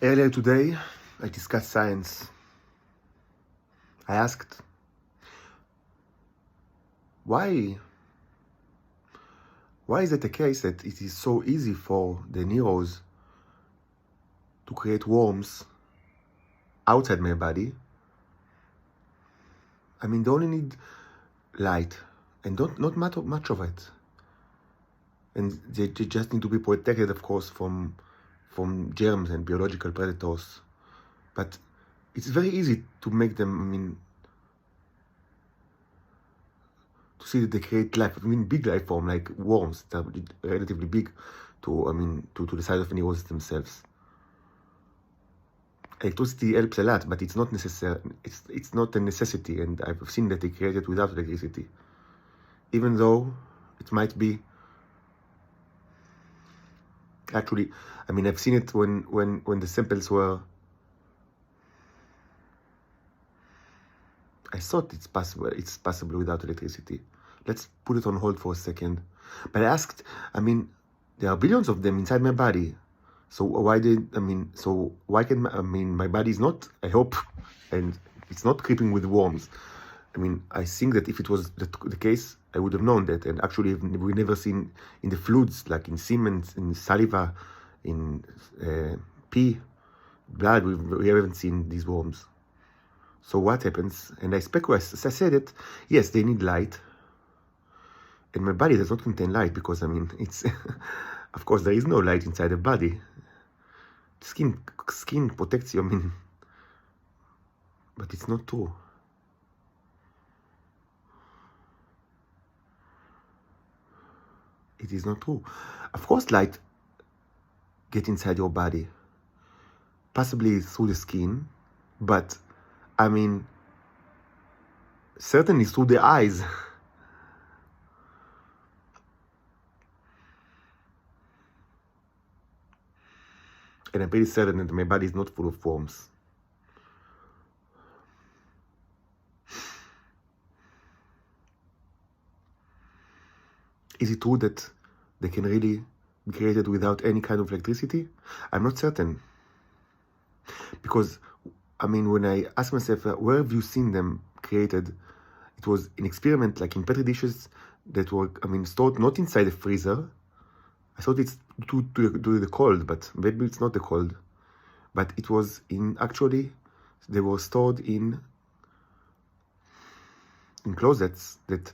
Earlier today, I discussed science. I asked, why is it the case that it is so easy for the neurons to create worms outside my body? I mean, they only need light and not much of it. And they just need to be protected, of course, from germs and biological predators. But it's very easy to make them, to see that they create life, big life form like worms that are relatively big to the size of neurons themselves. Electricity helps a lot, but it's not necessary. It's not a necessity, and I've seen that they create it without electricity. Even though it might be actually, I've seen it when the samples were. I thought it's possible. It's possible without electricity. Let's put it on hold for a second. But I asked. There are billions of them inside my body. So why can my body is not, I hope, and it's not creeping with worms. I think that if it was the case, I would have known that. And actually, we've never seen in the fluids, like in semen, in saliva, in pee, blood, we haven't seen these worms. So what happens? And I speculate, as I said it, yes, they need light. And my body does not contain light because, it's, of course, there is no light inside the body. Skin protects you, but it's not true. It is not true. Of course, light gets inside your body, possibly through the skin, but certainly through the eyes. And I'm pretty certain that my body is not full of worms. Is it true that they can really be created without any kind of electricity? I'm not certain. Because, when I ask myself, where have you seen them created? It was an experiment, like in petri dishes that were, stored not inside a freezer. I thought it's to the cold, but maybe it's not the cold. But it was they were stored in closets that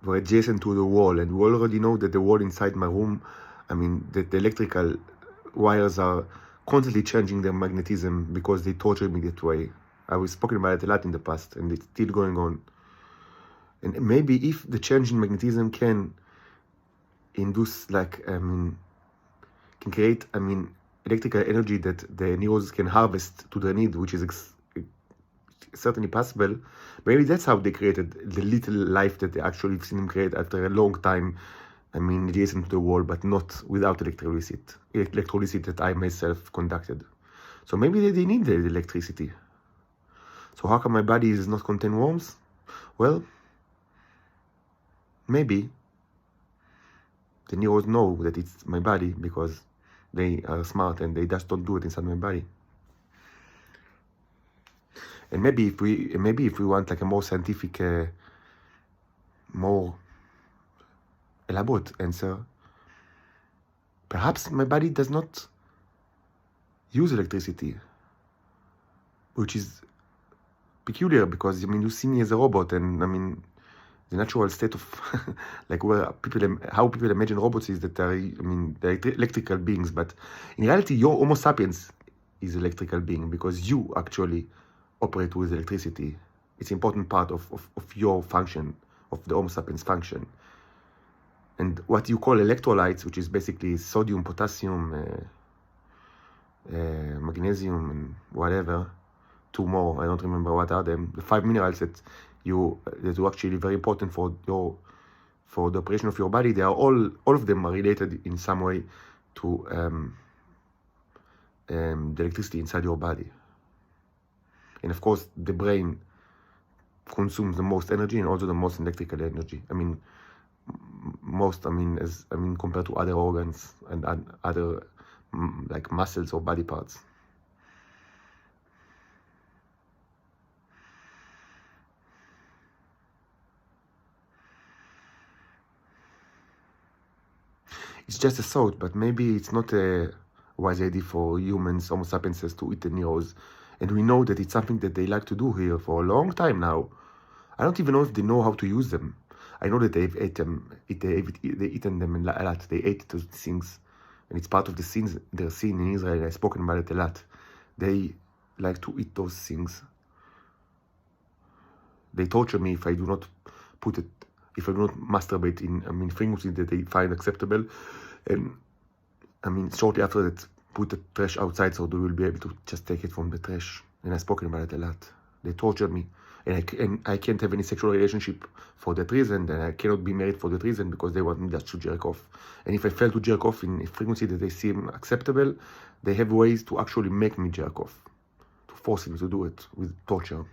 were adjacent to the wall. And we already know that the wall inside my room, that the electrical wires are constantly changing their magnetism because they torture me that way. I was spoken about it a lot in the past, and it's still going on. And maybe if the change in magnetism can induce, can create, electrical energy that the neurons can harvest to their need, which is certainly possible. Maybe that's how they created the little life that they actually seen them create after a long time, adjacent to the wall, but not without electrolysis that I myself conducted. So maybe they need the electricity. So how come my body does not contain worms? Well, maybe the neurons know that it's my body because they are smart and they just don't do it inside my body. And maybe if we want like a more scientific, more elaborate answer, perhaps my body does not use electricity, which is peculiar because you see me as a robot, and the natural state of how people imagine robots is that they're electrical beings, but in reality your Homo sapiens is electrical being because you actually operate with electricity. It's an important part of your function, of the Homo sapiens function. And what you call electrolytes, which is basically sodium, potassium, magnesium, and whatever, two more, I don't remember what are them, the 5 minerals that are actually very important for the operation of your body. They are all of them are related in some way to the electricity inside your body. And of course, the brain consumes the most energy and also the most electrical energy. Compared to other organs and other like muscles or body parts. It's just a thought, but maybe it's not a wise idea for humans, Homo sapiens, to eat the Neros. And we know that it's something that they like to do here for a long time now. I don't even know if they know how to use them. I know that they've eaten them a lot. They ate those things, and it's part of the scenes, their scene in Israel. I've spoken about it a lot. They like to eat those things. They torture me if I do not if I do not masturbate in frequency that they find acceptable. And shortly after that, put the trash outside so they will be able to just take it from the trash. And I've spoken about it a lot. They torture me. And I can't have any sexual relationship for that reason, and I cannot be married for that reason because they want me just to jerk off. And if I fail to jerk off in a frequency that they seem acceptable, they have ways to actually make me jerk off, to force me to do it with torture.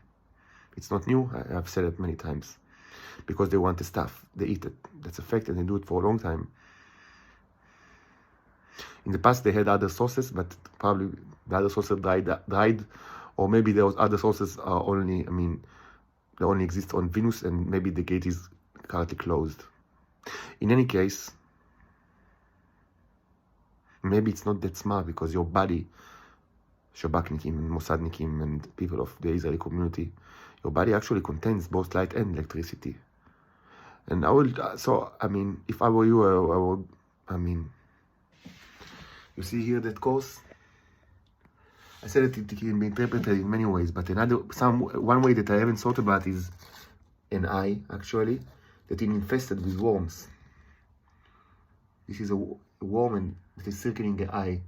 It's not new. I've said it many times. Because they want the stuff. They eat it. That's a fact, and they do it for a long time. In the past, they had other sources, but probably the other sources died, or maybe those other sources are only, they only exist on Venus, and maybe the gate is currently closed. In any case, maybe it's not that smart, because your body, Shabaknikim and Mossadnikim and people of the Israeli community, your body actually contains both light and electricity. And if I were you, I would, you see here that course? I said that it can be interpreted in many ways, but one way that I haven't thought about is an eye, actually, that is infested with worms. This is a worm and that is circling the eye.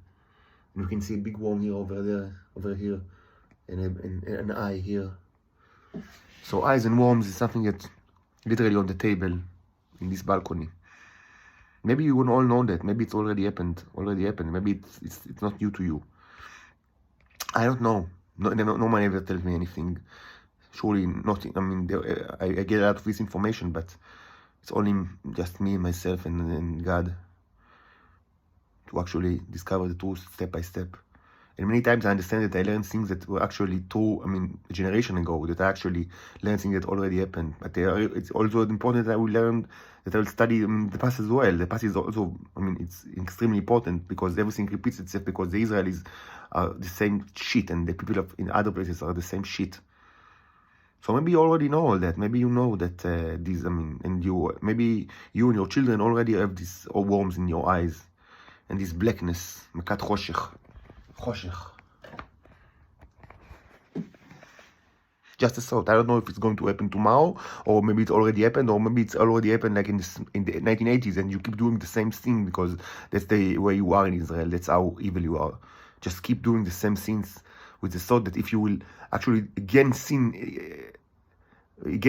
And you can see a big worm here, over here, and an eye here. So eyes and worms is something that's literally on the table in this balcony. Maybe you will all know that. Maybe it's already happened. Maybe it's not new to you. I don't know. No one ever tells me anything. Surely nothing. I get a lot of this information, but it's only just me, myself, and God to actually discover the truth step by step. And many times I understand that I learned things that were actually true, a generation ago, that I actually learned things that already happened. But it's also important that I will learn, that I will study the past as well. The past is also, it's extremely important because everything repeats itself, because the Israelis are the same shit and the people in other places are the same shit. So maybe you already know all that. Maybe you know that maybe you and your children already have these worms in your eyes and this blackness, Makat Choshech. Just a thought. I don't know if it's going to happen tomorrow, or maybe it already happened, or maybe it's already happened like in the 1980s, and you keep doing the same thing because that's the way you are in Israel. That's how evil you are. Just keep doing the same things with the thought that if you will actually again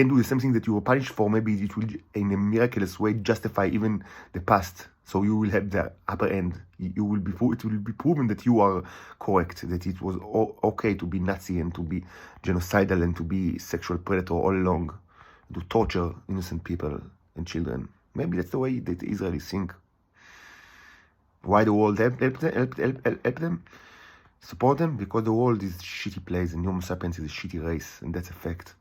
do the same thing that you were punished for, maybe it will in a miraculous way justify even the past. So you will have the upper end. It will be proven that you are correct, that it was okay to be Nazi and to be genocidal and to be sexual predator all along, to torture innocent people and children. Maybe that's the way that the Israelis think. Why the world help them? Support them? Because the world is a shitty place and Homo sapiens is a shitty race, and that's a fact.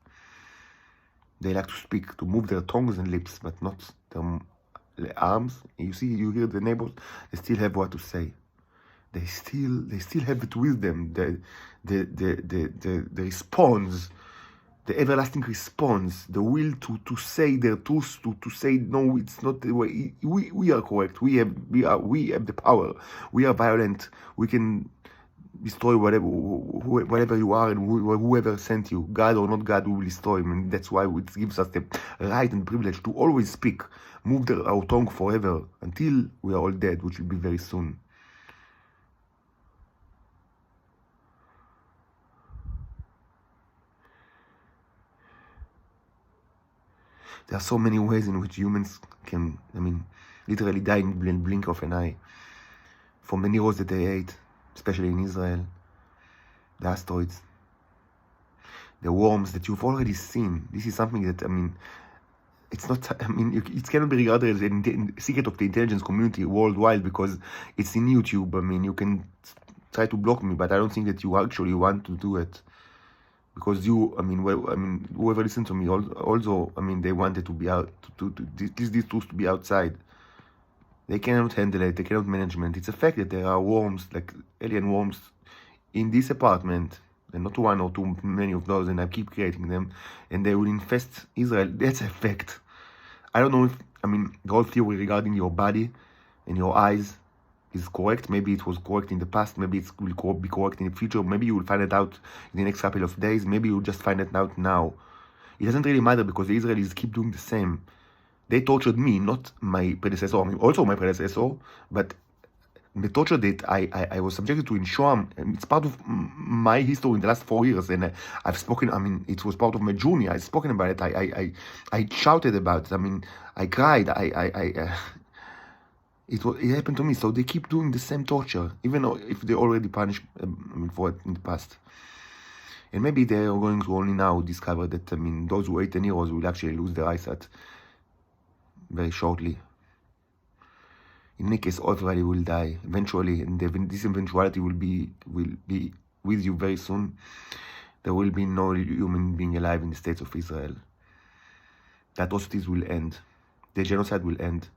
They like to speak, to move their tongues and lips, but not their arms. You hear the neighbors, they still have what to say. They still have it with them. The response, the everlasting response, the will to say their truth, to say no, it's not the way. We are correct. We have the power. We are violent. We can destroy whatever you are and whoever sent you, God or not God, we will destroy him. And that's why it gives us the right and privilege to always speak, move our tongue forever until we are all dead, which will be very soon. There are so many ways in which humans can, literally die in the blink of an eye. For many roads that they ate, especially in Israel, the asteroids, the worms that you've already seen. This is something that, it's not, it cannot be regarded as a secret of the intelligence community worldwide because it's in YouTube. You can try to block me, but I don't think that you actually want to do it. Because whoever listened to me also, they wanted to be out, these tools to be outside. They cannot handle it. They cannot manage it. It's a fact that there are worms, like alien worms, in this apartment, and not one or too many of those, and I keep creating them, and they will infest Israel. That's a fact. I don't know if, the whole theory regarding your body and your eyes is correct. Maybe it was correct in the past. Maybe it will be correct in the future. Maybe you will find it out in the next couple of days. Maybe you'll just find it out now. It doesn't really matter, because the Israelis keep doing the same. They tortured me, not my predecessor. Also my predecessor, but the torture that I was subjected to in Shoam, it's part of my history in the last 4 years, and I've spoken. It was part of my journey. I've spoken about it. I shouted about it. I cried. It happened to me. So they keep doing the same torture, even though if they already punished for it in the past. And maybe they are going to only now discover that those who ate the heroes will actually lose their eyesight very shortly. In any case, everybody will die eventually, and this eventuality will be with you very soon. There will be no human being alive in the states of Israel. The atrocities will end. The genocide will end.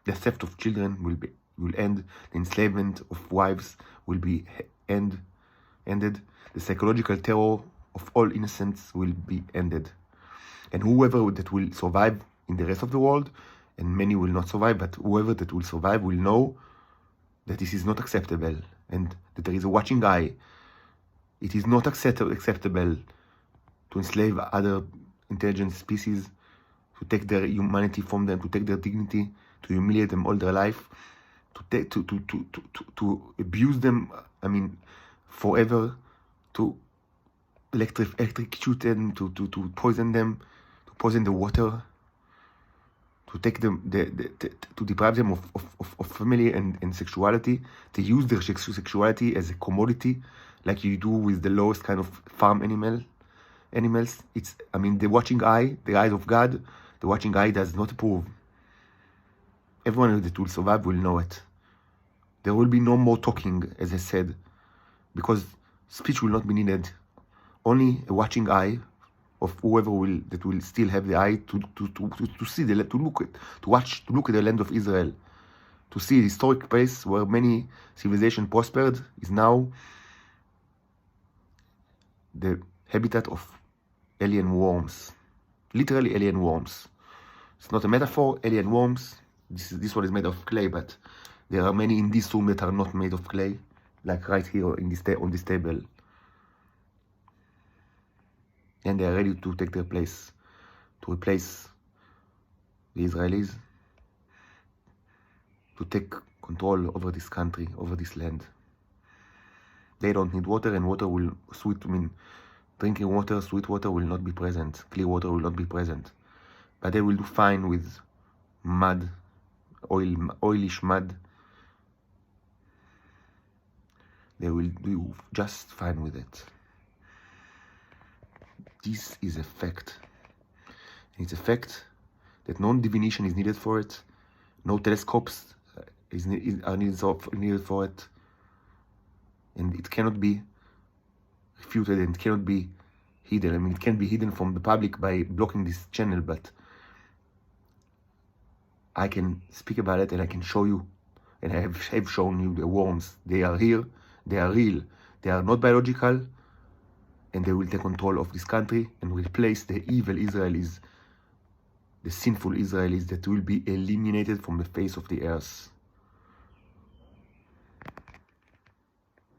The theft of children will end. The enslavement of wives will be ended. The psychological terror of all innocents will be ended. And whoever that will survive in the rest of the world, and many will not survive, but whoever that will survive will know that this is not acceptable, and that there is a watching eye. It is not acceptable to enslave other intelligent species, to take their humanity from them, to take their dignity, to humiliate them all their life, to abuse them, forever, to electrocute them, to poison them, to poison the water, to take them, to deprive them of family and sexuality, to use their sexuality as a commodity, like you do with the lowest kind of farm animals. It's, the watching eye, the eyes of God, the watching eye does not approve. Everyone that will survive will know it. There will be no more talking, as I said, because speech will not be needed. Only a watching eye of whoever that will still have the eye to see to look at the land of Israel, to see the historic place where many civilizations prospered is now the habitat of alien worms, literally alien worms. It's not a metaphor. Alien worms. This one is made of clay, but there are many in this room that are not made of clay, like right here in on this table. And they are ready to take their place, to replace the Israelis, to take control over this country, over this land. They don't need water, and water will drinking water, sweet water will not be present, clear water will not be present. But they will do fine with mud, oilish mud. They will do just fine with it. This is a fact. And it's a fact that no divination is needed for it. No telescopes are needed for it. And it cannot be refuted, and it cannot be hidden. It can be hidden from the public by blocking this channel, but I can speak about it, and I can show you, and I have shown you the worms. They are here, they are real, they are not biological, and they will take control of this country and replace the evil Israelis, the sinful Israelis that will be eliminated from the face of the earth.